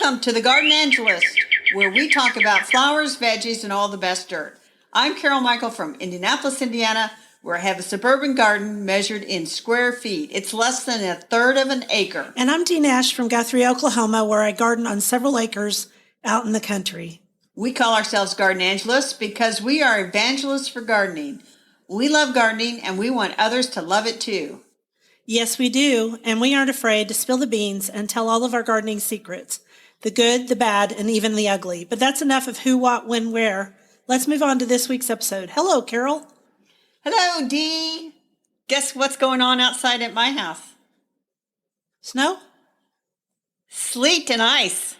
Welcome to the Garden Angelist, where we talk about flowers, veggies, and all the best dirt. I'm Carol Michael from Indianapolis, Indiana, where I have a suburban garden measured in square feet. It's less than a third of an acre. And I'm Dee Nash from Guthrie, Oklahoma, where I garden on several acres out in the country. We call ourselves Garden Angelists because we are evangelists for gardening. We love gardening and we want others to love it too. Yes, we do, and we aren't afraid to spill the beans and tell all of our gardening secrets, the good, the bad, and even the ugly. But that's enough of who, what, when, where. Let's move on to this week's episode. Hello, Carol. Hello, Dee. Guess what's going on outside at my house? Snow? Sleet and ice.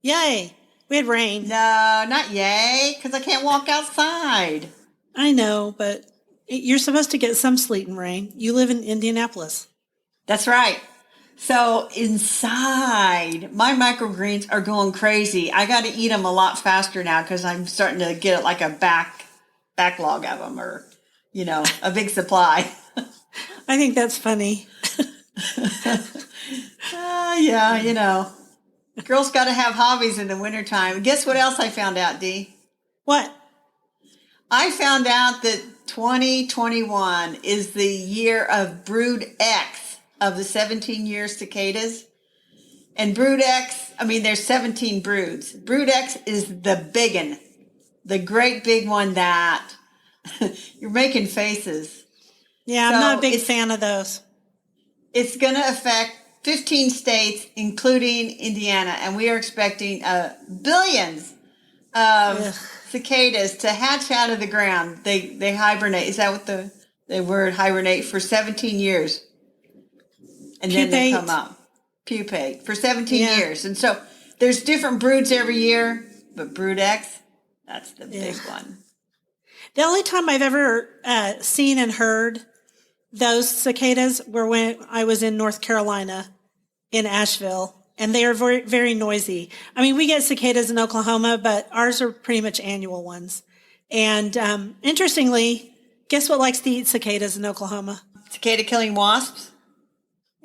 Yay. We had rain. No, not yay, because I can't walk outside. I know, but you're supposed to get some sleet and rain. You live in Indianapolis. That's right. So inside, my microgreens are going crazy. I got to eat them a lot faster now because I'm starting to get like a backlog of them, or, a big supply. I think that's funny. Yeah, Girls got to have hobbies in the wintertime. Guess what else I found out, Dee? What? I found out that 2021 is the year of Brood X of the 17-year cicadas. And Brood X, there's 17 broods. Brood X is the big one, the great big one that you're making faces. Yeah, I'm not a big fan of those. It's going to affect 15 states, including Indiana, and we are expecting billions of cicadas to hatch out of the ground. They hibernate. Is that what the word hibernate? For 17 years. And then they come up. Pupate. For 17 years. And so there's different broods every year, but Brood X, that's the big one. The only time I've ever seen and heard those cicadas were when I was in North Carolina, in Asheville, and they are very, very noisy. We get cicadas in Oklahoma, but ours are pretty much annual ones. And interestingly, guess what likes to eat cicadas in Oklahoma? Cicada killing wasps?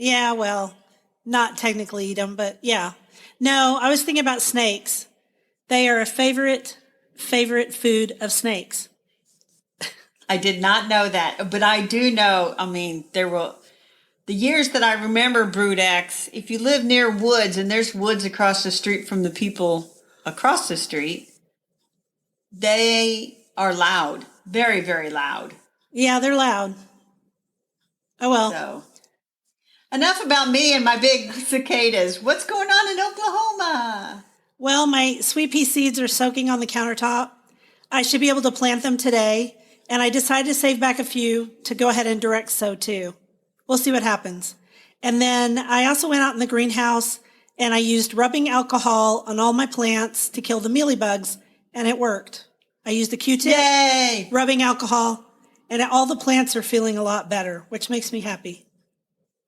Yeah, well, not technically eat them, but yeah. No, I was thinking about snakes. They are a favorite food of snakes. I did not know that, but I do know, the years that I remember Brood X, if you live near woods, and there's woods across the street from the people across the street, they are loud, very, very loud. Yeah, they're loud. Oh, well. So, enough about me and my big cicadas. What's going on in Oklahoma? Well, my sweet pea seeds are soaking on the countertop. I should be able to plant them today, and I decided to save back a few to go ahead and direct sow too. We'll see what happens. And then I also went out in the greenhouse and I used rubbing alcohol on all my plants to kill the mealybugs, and it worked. I used a Q-tip, Yay! Rubbing alcohol, and all the plants are feeling a lot better, which makes me happy.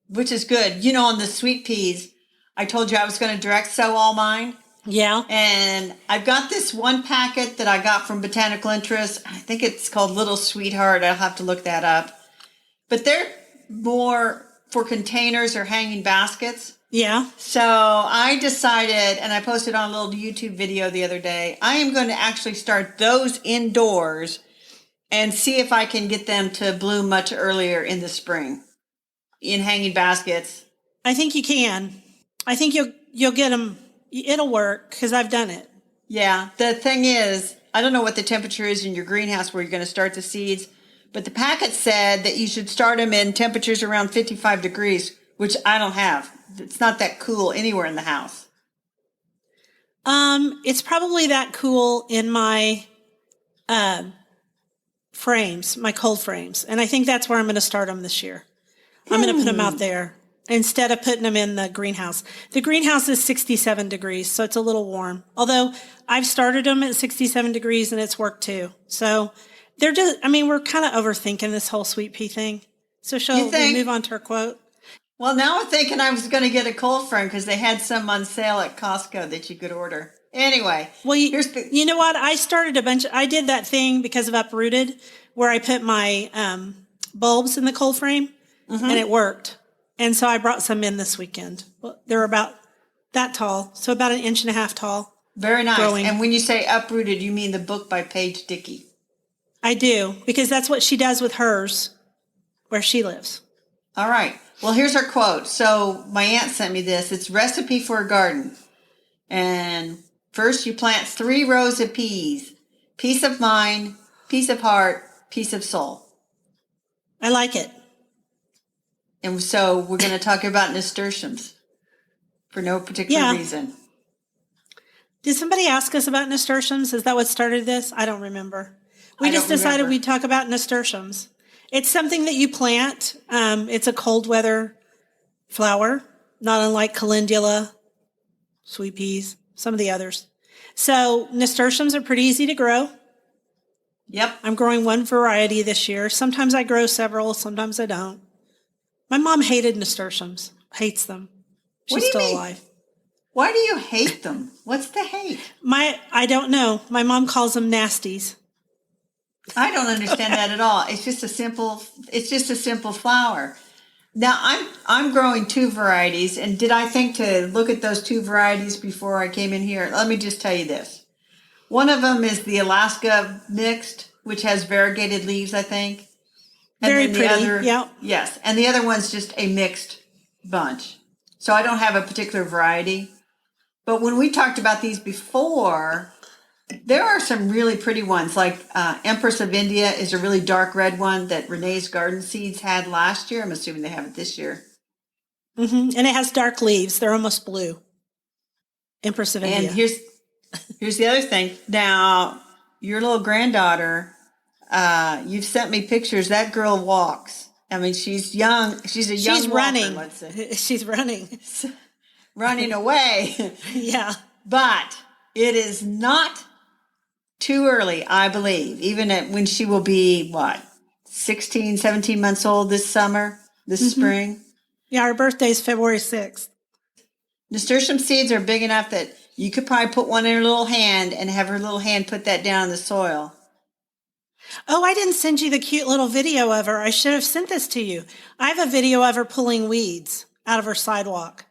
Which is good. On the sweet peas, I told you I was going to direct sow all mine. Yeah. And I've got this one packet that I got from Botanical Interest. I think it's called Little Sweetheart. I'll have to look that up. But they're more for containers or hanging baskets. Yeah. So I decided, and I posted on a little YouTube video the other day, I am going to actually start those indoors and see if I can get them to bloom much earlier in the spring in hanging baskets. I think you can. I think you'll get them. It'll work because I've done it. Yeah. The thing is, I don't know what the temperature is in your greenhouse where you're going to start the seeds, but the packet said that you should start them in temperatures around 55 degrees, which I don't have. It's not that cool anywhere in the house. It's probably that cool in my frames, my cold frames. And I think that's where I'm going to start them this year. I'm going to put them out there instead of putting them in the greenhouse. The greenhouse is 67 degrees, so it's a little warm. Although I've started them at 67 degrees and it's worked too. So they're just, we're kind of overthinking this whole sweet pea thing. So shall we move on to our quote? Well, now I'm thinking I was going to get a cold frame because they had some on sale at Costco that you could order. Anyway. Well, you know what? I started I did that thing because of Uprooted where I put my bulbs in the cold frame and it worked. And so I brought some in this weekend. They're about that tall. So about 1.5 inches tall. Very nice. Growing. And when you say uprooted, you mean the book by Paige Dickey. I do, because that's what she does with hers where she lives. All right. Well, here's our quote. So my aunt sent me this. It's Recipe for a Garden. And first you plant 3 rows of peas. Peace of mind, peace of heart, peace of soul. I like it. And so we're going to talk about nasturtiums for no particular reason. Did somebody ask us about nasturtiums? Is that what started this? I don't remember. We just decided we'd talk about nasturtiums. It's something that you plant. It's a cold weather flower, not unlike calendula, sweet peas, some of the others. So nasturtiums are pretty easy to grow. Yep. I'm growing one variety this year. Sometimes I grow several, sometimes I don't. My mom hated nasturtiums, hates them. She's still alive. Why do you hate them? What's the hate? I don't know. My mom calls them nasties. I don't understand that at all. It's just a simple flower. Now I'm growing 2 varieties, and did I think to look at those 2 varieties before I came in here? Let me just tell you this. One of them is the Alaska mixed, which has variegated leaves, I think. And Very then pretty. The other, yeah. Yes, and the other one's just a mixed bunch. So I don't have a particular variety. But when we talked about these before, there are some really pretty ones, like Empress of India is a really dark red one that Renee's Garden Seeds had last year. I'm assuming they have it this year. Mm-hmm. And it has dark leaves. They're almost blue. Empress of India. And here's the other thing. Now, your little granddaughter, you've sent me pictures. That girl walks. I mean, she's young. She's a young walker, running. let's say. She's running. Running away. Yeah. But it is not too early, I believe, even when she will be, 16, 17 months old this spring. Yeah, our birthday is February 6th. Nasturtium seeds are big enough that you could probably put one in her little hand and have her little hand put that down in the soil. Oh, I didn't send you the cute little video of her. I should have sent this to you. I have a video of her pulling weeds out of her sidewalk.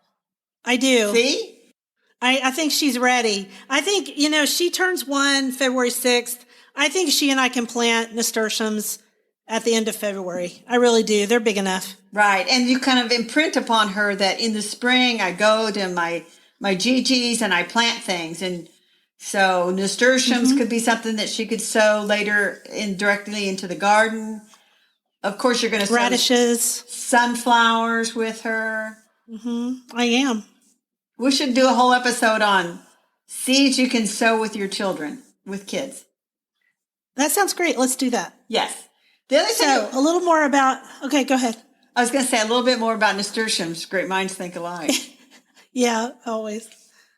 I do. See? I think she's ready. I think, she turns 1 February 6th. I think she and I can plant nasturtiums at the end of February. I really do. They're big enough. Right. And you kind of imprint upon her that in the spring I go to my GGs and I plant things. And so nasturtiums could be something that she could sow later directly into the garden. Of course, you're going to sow radishes, sunflowers with her. I am. We should do a whole episode on seeds you can sow with your children, with kids. That sounds great. Let's do that. Yes. The other thing. So, a little more about, okay, go ahead. I was going to say a little bit more about nasturtiums. Great minds think alike. Yeah, always.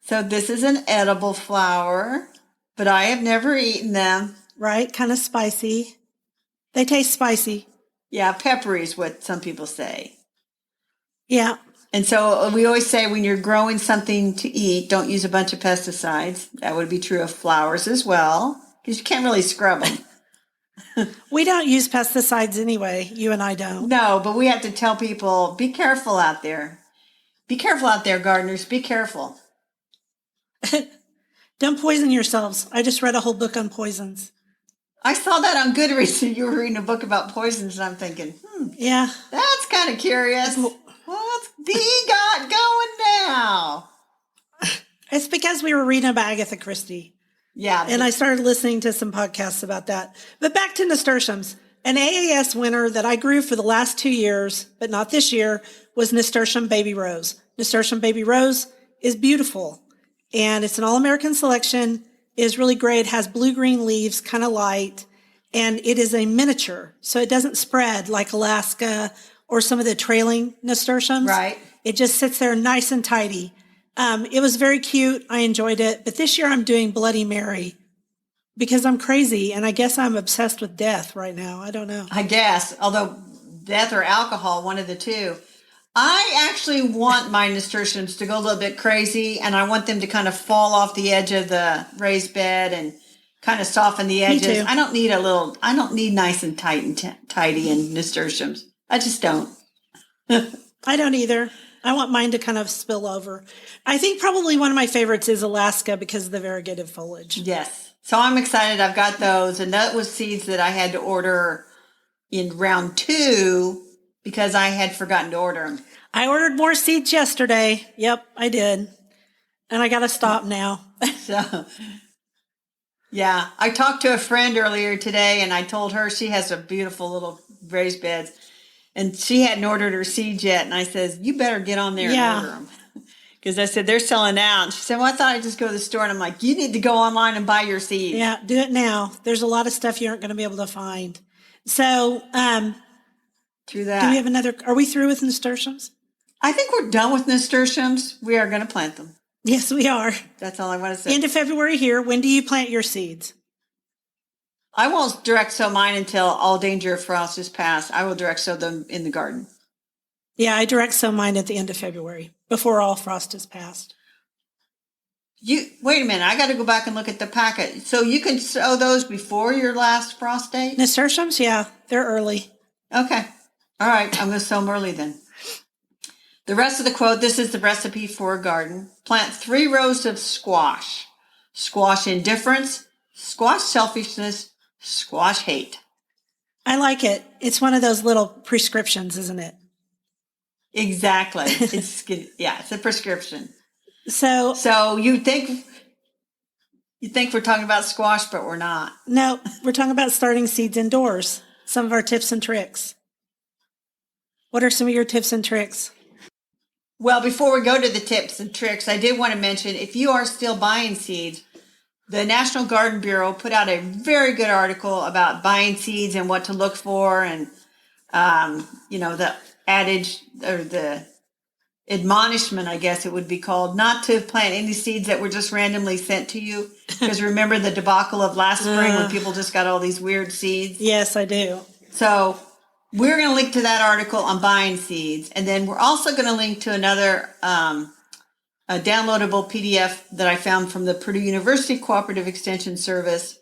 So this is an edible flower, but I have never eaten them. Right, kind of spicy. They taste spicy. Yeah, peppery is what some people say. Yeah. And so we always say when you're growing something to eat, don't use a bunch of pesticides. That would be true of flowers as well, because you can't really scrub them. We don't use pesticides anyway. You and I don't. No, but we have to tell people, be careful out there. Be careful out there, gardeners. Be careful. Don't poison yourselves. I just read a whole book on poisons. I saw that on Goodreads. You were reading a book about poisons, and I'm thinking, yeah, that's kind of curious. What's B got going now? It's because we were reading about Agatha Christie. Yeah. And I started listening to some podcasts about that. But back to nasturtiums. An AAS winner that I grew for the last 2 years, but not this year, was Nasturtium Baby Rose. Nasturtium Baby Rose is beautiful. And it's an all-American selection. It is really great. It has blue-green leaves, kind of light. And it is a miniature. So it doesn't spread like Alaska or some of the trailing nasturtiums. Right. It just sits there nice and tidy. It was very cute. I enjoyed it. But this year I'm doing Bloody Mary because I'm crazy. And I guess I'm obsessed with death right now. I don't know. I guess, although death or alcohol, one of the two. I actually want my nasturtiums to go a little bit crazy, and I want them to kind of fall off the edge of the raised bed and kind of soften the edges. Me too. I don't need nice and tight and tidy in nasturtiums. I just don't. I don't either. I want mine to kind of spill over. I think probably one of my favorites is Alaska because of the variegated foliage. Yes. So I'm excited. I've got those. And that was seeds that I had to order in round 2 because I had forgotten to order them. I ordered more seeds yesterday. Yep, I did. And I got to stop now. So, yeah. I talked to a friend earlier today and I told her she has some beautiful little raised beds. And she hadn't ordered her seeds yet. And I says, you better get on there and order them. Because I said, they're selling out. And she said, well, I thought I'd just go to the store. And I'm like, you need to go online and buy your seeds. Yeah, do it now. There's a lot of stuff you aren't going to be able to find. So, Through that. do we have another? Are we through with nasturtiums? I think we're done with nasturtiums. We are going to plant them. Yes, we are. That's all I want to say. End of February here. When do you plant your seeds? I won't direct sow mine until all danger of frost is past. I will direct sow them in the garden. Yeah, I direct sow mine at the end of February before all frost is passed. Wait a minute. I got to go back and look at the packet. So you can sow those before your last frost date? Nasturtiums, yeah, they're early. Okay. All right. I'm going to sow them early then. The rest of the quote, this is the recipe for a garden. Plant 3 rows of squash. Squash indifference, squash selfishness, squash hate. I like it. It's one of those little prescriptions, isn't it? Exactly. It's a prescription. So you think we're talking about squash, but we're not. No, we're talking about starting seeds indoors. Some of our tips and tricks. What are some of your tips and tricks? Well, before we go to the tips and tricks, I did want to mention, if you are still buying seeds, the National Garden Bureau put out a very good article about buying seeds and what to look for, and the adage or the admonishment, I guess it would be called, not to plant any seeds that were just randomly sent to you. Because remember the debacle of last spring when people just got all these weird seeds? Yes, I do. So we're going to link to that article on buying seeds. And then we're also going to link to another a downloadable PDF that I found from the Purdue University Cooperative Extension Service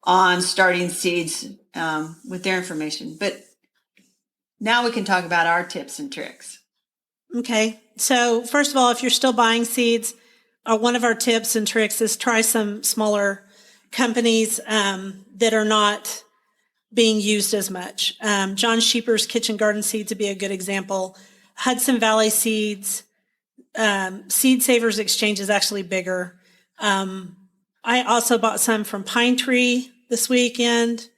on starting seeds with their information. But now we can talk about our tips and tricks. Okay. So first of all, if you're still buying seeds, one of our tips and tricks is try some smaller companies that are not being used as much. John Sheeper's Kitchen Garden Seeds would be a good example. Hudson Valley Seeds, Seed Savers Exchange is actually bigger. I also bought some from Pine Tree this weekend,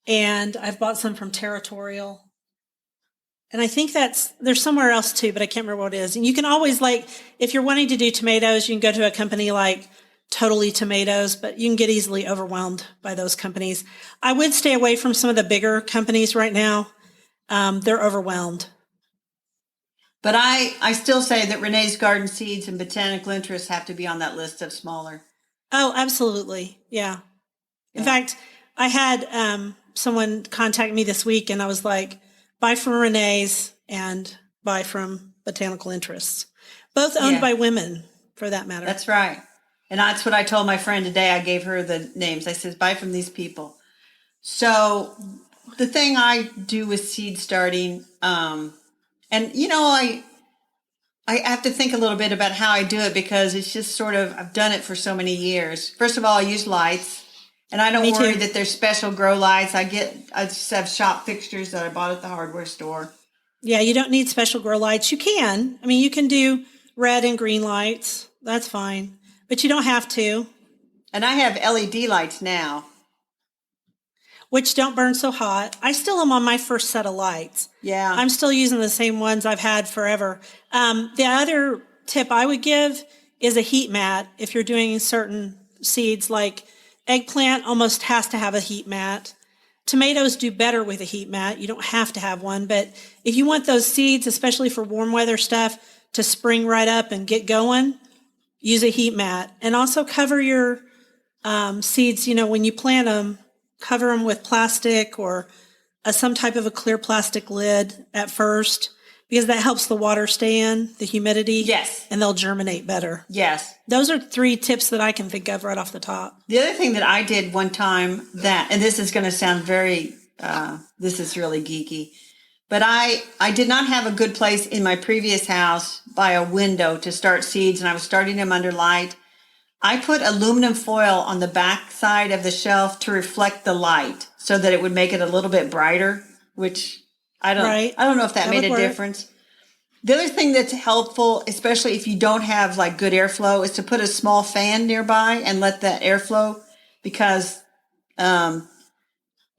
and I've bought some from Territorial. And I think there's somewhere else too, but I can't remember what it is. And you can always, if you're wanting to do tomatoes, you can go to a company like Totally Tomatoes, but you can get easily overwhelmed by those companies. I would stay away from some of the bigger companies right now. They're overwhelmed. But I still say that Renee's Garden Seeds and Botanical Interests have to be on that list of smaller. Oh, absolutely. Yeah. In fact, I had someone contact me this week, and I was like, buy from Renee's and buy from Botanical Interests. Both owned by women, for that matter. That's right. And that's what I told my friend today. I gave her the names. I said, buy from these people. So the thing I do with seed starting, I have to think a little bit about how I do it because it's just I've done it for so many years. First of all, I use lights. And I don't worry that there's special grow lights. I just have shop fixtures that I bought at the hardware store. Yeah, you don't need special grow lights. You can. I mean, you can do red and green lights. That's fine. But you don't have to. And I have LED lights now. Which don't burn so hot. I still am on my first set of lights. Yeah. I'm still using the same ones I've had forever. The other tip I would give is a heat mat if you're doing certain seeds like eggplant almost has to have a heat mat. Tomatoes do better with a heat mat. You don't have to have one, but if you want those seeds, especially for warm weather stuff, to spring right up and get going, use a heat mat. And also cover your seeds, when you plant them, cover them with plastic or some type of a clear plastic lid at first, because that helps the water stay in, the humidity. Yes. And they'll germinate better. Yes. Those are 3 tips that I can think of right off the top. The other thing that I did one time and this is going to sound very, this is really geeky, But I did not have a good place in my previous house by a window to start seeds, and I was starting them under light. I put aluminum foil on the back side of the shelf to reflect the light so that it would make it a little bit brighter, which I don't know if that made a difference. The other thing that's helpful, especially if you don't have like good airflow, is to put a small fan nearby and let that airflow, because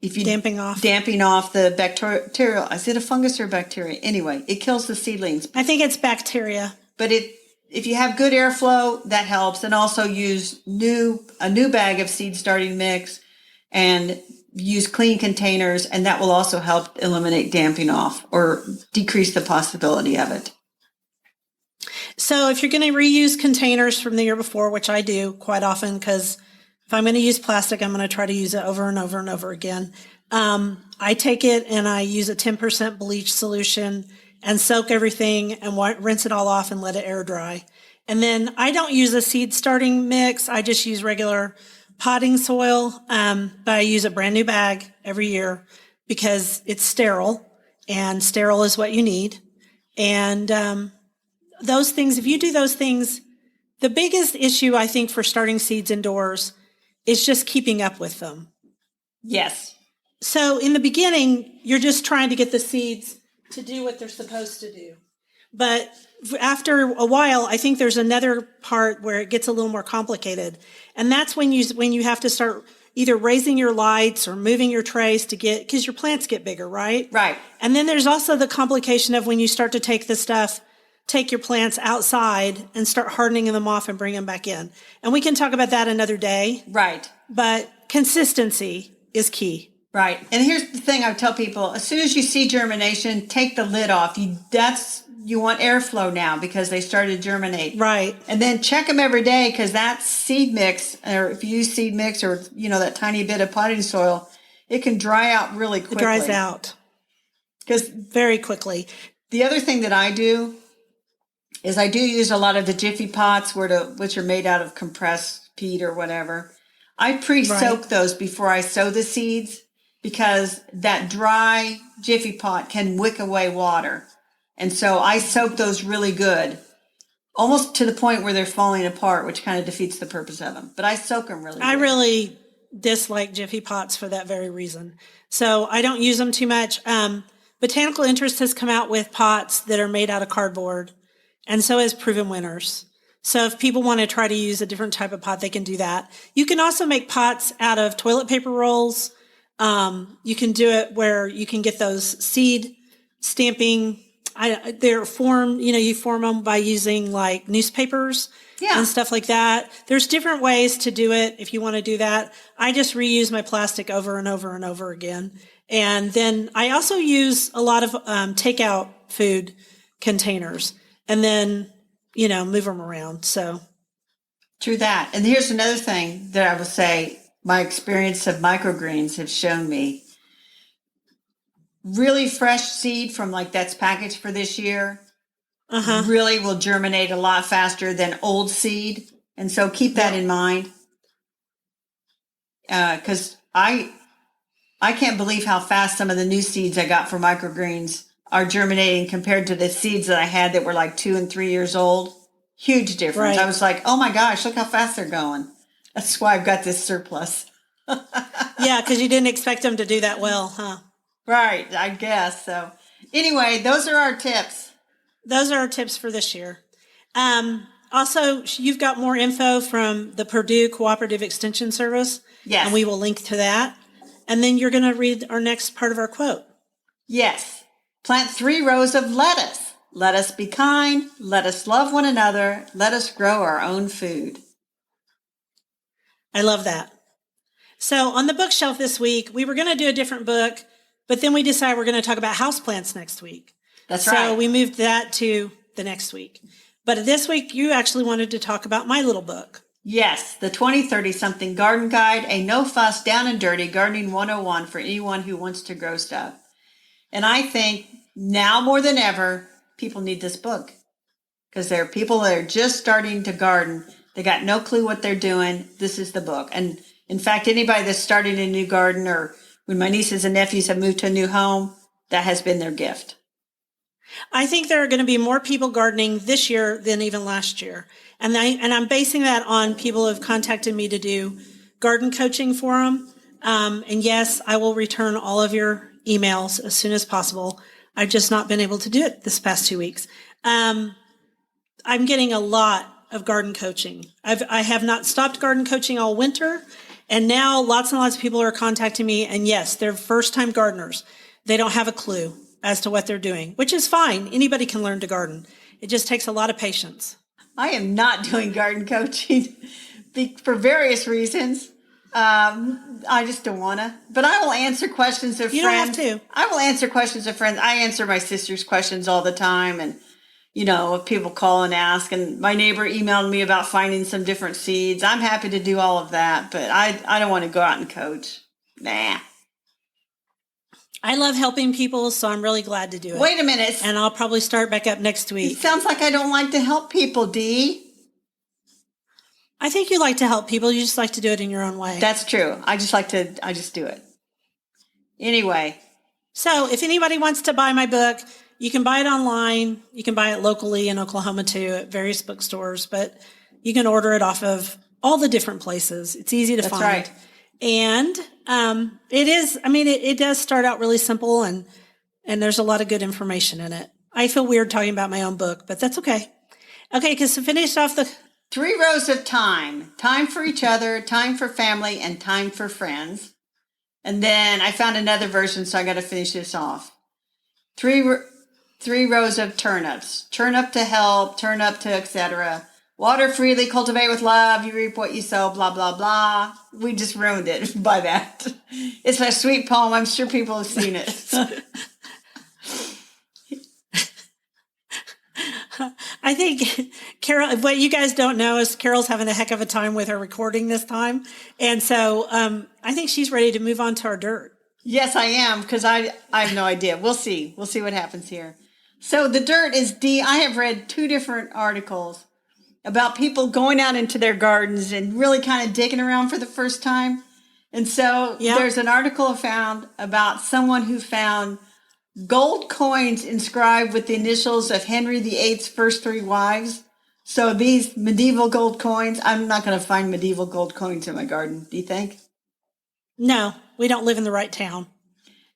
if you damping off the bacterial, is it a fungus or bacteria? Anyway, it kills the seedlings. I think it's bacteria. But if you have good airflow, that helps. And also use a new bag of seed starting mix and use clean containers, and that will also help eliminate damping off or decrease the possibility of it. So if you're going to reuse containers from the year before, which I do quite often, because if I'm going to use plastic, I'm going to try to use it over and over and over again. I take it and I use a 10% bleach solution and soak everything and rinse it all off and let it air dry. And then I don't use a seed starting mix. I just use regular potting soil, but I use a brand new bag every year because it's sterile, and sterile is what you need. And those things, if you do those things, the biggest issue I think for starting seeds indoors is just keeping up with them. Yes. So in the beginning, you're just trying to get the seeds to do what they're supposed to do. But after a while, I think there's another part where it gets a little more complicated. And that's when you have to start either raising your lights or moving your trays because your plants get bigger, right? Right. And then there's also the complication of when you start to take your plants outside and start hardening them off and bring them back in. And we can talk about that another day. Right. But consistency is key. Right. And here's the thing I would tell people. As soon as you see germination, take the lid off. You want airflow now because they started to germinate. Right. And then check them every day, because that seed mix, or if you use seed mix or, that tiny bit of potting soil, it can dry out really quickly. It dries out. Because very quickly. The other thing that I do is I do use a lot of the Jiffy pots, which are made out of compressed peat or whatever. I pre-soak those before I sow the seeds, because that dry Jiffy pot can wick away water. And so I soak those really good, almost to the point where they're falling apart, which kind of defeats the purpose of them. But I soak them really good. I really dislike Jiffy pots for that very reason. So I don't use them too much. Botanical Interest has come out with pots that are made out of cardboard, and so has Proven Winners. So if people want to try to use a different type of pot, they can do that. You can also make pots out of toilet paper rolls. You can do it where you can get those seed stamping. They're formed, you form them by using like newspapers and stuff like that. There's different ways to do it if you want to do that. I just reuse my plastic over and over and over again. And then I also use a lot of takeout food containers, and then, move them around. So true that. And here's another thing that I will say, my experience of microgreens have shown me. Really fresh seed from that's packaged for this year really will germinate a lot faster than old seed. And so keep that in mind. Because I can't believe how fast some of the new seeds I got for microgreens are germinating compared to the seeds that I had that were like 2 and 3 years old. Huge difference. Right. I was like, oh my gosh, look how fast they're going. That's why I've got this surplus. Yeah, because you didn't expect them to do that well, huh? Right, I guess. So anyway, those are our tips. Those are our tips for this year. Also, you've got more info from the Purdue Cooperative Extension Service. Yes. And we will link to that. And then you're going to read our next part of our quote. Yes. Plant 3 rows of lettuce. Let us be kind. Let us love one another. Let us grow our own food. I love that. So on the bookshelf this week, we were going to do a different book, but then we decided we're going to talk about houseplants next week. That's right. So we moved that to the next week. But this week, you actually wanted to talk about my little book. Yes, the 2030-something Garden Guide, a no-fuss, down and dirty gardening 101 for anyone who wants to grow stuff. And I think now more than ever, people need this book, because there are people that are just starting to garden. They got no clue what they're doing. This is the book. And in fact, anybody that's starting a new garden, or when my nieces and nephews have moved to a new home, that has been their gift. I think there are going to be more people gardening this year than even last year. And I'm basing that on people who have contacted me to do garden coaching for them. And yes, I will return all of your emails as soon as possible. I've just not been able to do it this past 2 weeks. I'm getting a lot of garden coaching. I have not stopped garden coaching all winter. And now lots and lots of people are contacting me. And yes, they're first time gardeners. They don't have a clue as to what they're doing, which is fine. Anybody can learn to garden. It just takes a lot of patience. I am not doing garden coaching for various reasons. I just don't want to. But I will answer questions of friends. You don't have to. I will answer questions of friends. I answer my sister's questions all the time. And, if people call and ask. And my neighbor emailed me about finding some different seeds. I'm happy to do all of that. But I don't want to go out and coach. Nah. I love helping people, so I'm really glad to do it. Wait a minute. And I'll probably start back up next It week. sounds like I don't like to help people, Dee. I think you like to help people. You just like to do it in your own way. That's true. I just do it. Anyway. So if anybody wants to buy my book, you can buy it online. You can buy it locally in Oklahoma too at various bookstores, but you can order it off of all the different places. It's easy to find. That's right. And it does start out really simple and there's a lot of good information in it. I feel weird talking about my own book, but that's okay. Okay, because to finish off the 3 rows of time. Time for each other, time for family, and time for friends. And then I found another version, so I got to finish this off. 3 rows of turnips. Turn up to help, turn up to etc. Water freely, cultivate with love, you reap what you sow, blah, blah, blah. We just ruined it by that. It's a sweet poem. I'm sure people have seen it. I think Carol, what you guys don't know is Carol's having a heck of a time with her recording this time. And so I think she's ready to move on to our dirt. Yes, I am, because I have no idea. We'll see. We'll see what happens here. So the dirt is I have read 2 different articles about people going out into their gardens and really kind of digging around for the first time. And so There's an article found about someone who found gold coins inscribed with the initials of Henry VIII's first 3 wives. So these medieval gold coins, I'm not going to find medieval gold coins in my garden. Do you think? No, we don't live in the right town.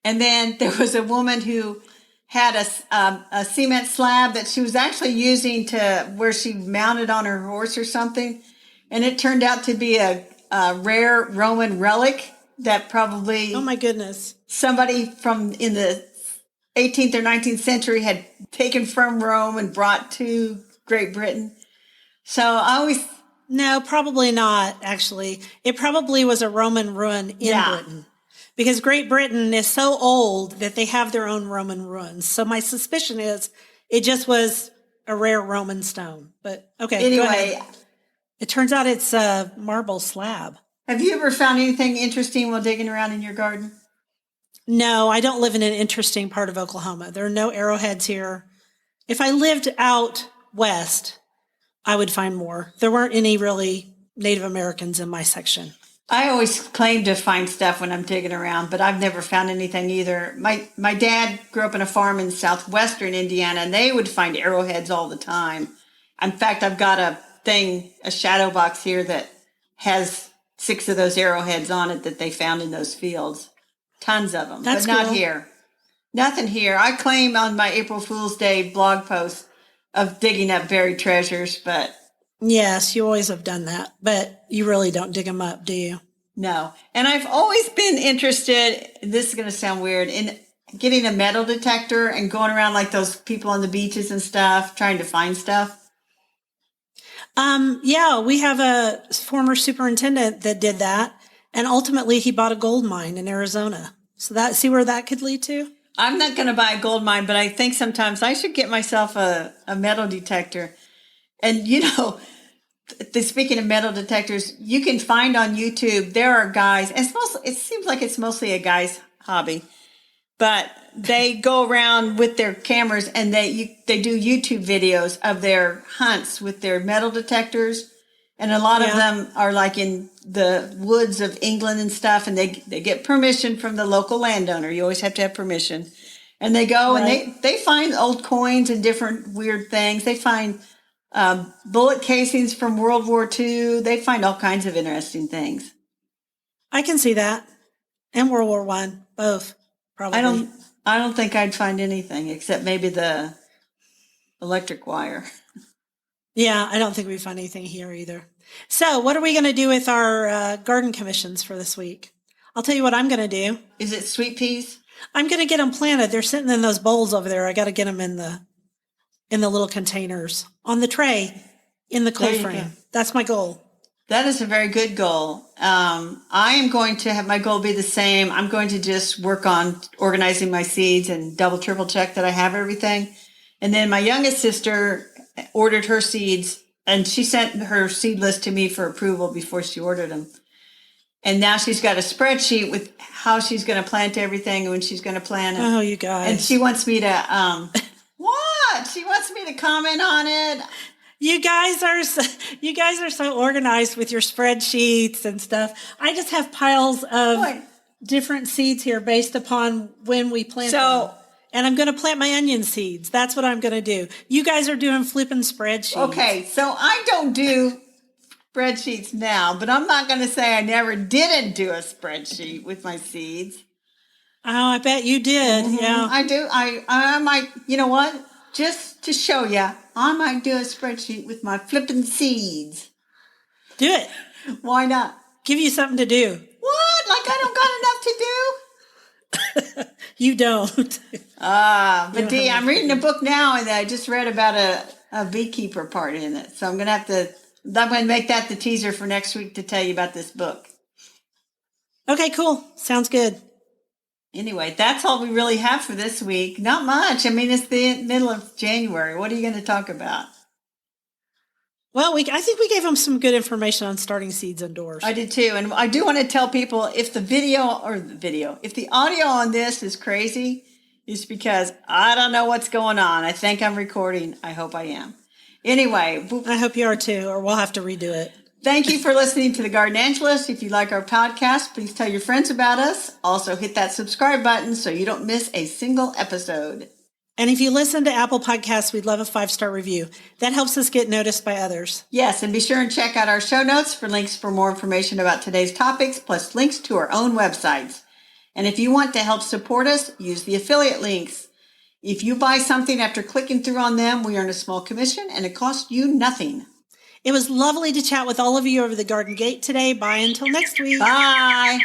And then there was a woman who had a cement slab that she was actually using where she mounted on her horse or something. And it turned out to be a rare Roman relic that probably... Oh, my goodness. Somebody in the 18th or 19th century had taken from Rome and brought to Great Britain. So I always... No, probably not, actually. It probably was a Roman ruin in Britain. Because Great Britain is so old that they have their own Roman ruins. So my suspicion is it just was a rare Roman stone. But okay, anyway, go ahead. It turns out it's a marble slab. Have you ever found anything interesting while digging around in your garden? No, I don't live in an interesting part of Oklahoma. There are no arrowheads here. If I lived out west, I would find more. There weren't any really Native Americans in my section. I always claim to find stuff when I'm digging around, but I've never found anything either. My dad grew up in a farm in southwestern Indiana, and they would find arrowheads all the time. In fact, I've got a shadow box here that has 6 of those arrowheads on it that they found in those fields. Tons of them, That's but not cool. here. Nothing here. I claim on my April Fool's Day blog post of digging up buried treasures, but... Yes, you always have done that, but you really don't dig them up, do you? No. And I've always been interested, this is going to sound weird, in getting a metal detector and going around like those people on the beaches and stuff, trying to find stuff. We have a former superintendent that did that, and ultimately he bought a gold mine in Arizona. So see where that could lead to? I'm not going to buy a gold mine, but I think sometimes I should get myself a metal detector. And, speaking of metal detectors, you can find on YouTube, there are guys, it seems like it's mostly a guy's hobby, but they go around with their cameras and they do YouTube videos of their hunts with their metal detectors. And a lot of them are like in the woods of England and stuff, and they get permission from the local landowner. You always have to have permission. And they go Right. and they find old coins and different weird things. They find bullet casings from World War II. They find all kinds of interesting things. I can see that. And World War One, both, probably. I don't think I'd find anything except maybe the electric wire. Yeah, I don't think we find anything here either. So, what are we going to do with our garden commissions for this week? I'll tell you what I'm going to do. Is it sweet peas? I'm going to get them planted. They're sitting in those bowls over there. I got to get them in the little containers on the tray in the cold frame. Go. That's my goal. That is a very good goal. I am going to have my goal be the same. I'm going to just work on organizing my seeds and double, triple check that I have everything. And then my youngest sister ordered her seeds, and she sent her seed list to me for approval before she ordered them. And now she's got a spreadsheet with how she's going to plant everything and when she's going to plant it. Oh, you guys. And she wants me to, what? She wants me to comment on it. You guys are so organized with your spreadsheets and stuff. I just have piles of different seeds here based upon when we plant them. And I'm going to plant my onion seeds. That's what I'm going to do. You guys are doing flipping spreadsheets. Okay, so I don't do spreadsheets now, but I'm not going to say I never didn't do a spreadsheet with my seeds. Oh, I bet you did. Mm-hmm. Yeah, I do. I might, you know what? Just to show you, I might do a spreadsheet with my flipping seeds. Do it. Why not? Give you something to do. What? Like I don't got enough to do? You don't. But Dee, I'm reading a book now, and I just read about a beekeeper part in it. So I'm going to make that the teaser for next week to tell you about this book. Okay, cool. Sounds good. Anyway, that's all we really have for this week. Not much. I mean, it's the middle of January. What are you going to talk about? Well, I think we gave them some good information on starting seeds indoors. I did too. And I do want to tell people if if the audio on this is crazy, it's because I don't know what's going on. I think I'm recording. I hope I am. Anyway. I hope you are too, or we'll have to redo it. Thank you for listening to The Garden Angelist. If you like our podcast, please tell your friends about us. Also, hit that subscribe button so you don't miss a single episode. And if you listen to Apple Podcasts, we'd love a 5-star review. That helps us get noticed by others. Yes, and be sure and check out our show notes for links for more information about today's topics, plus links to our own websites. And if you want to help support us, use the affiliate links. If you buy something after clicking through on them, we earn a small commission, and it costs you nothing. It was lovely to chat with all of you over the Garden Gate today. Bye until next week. Bye.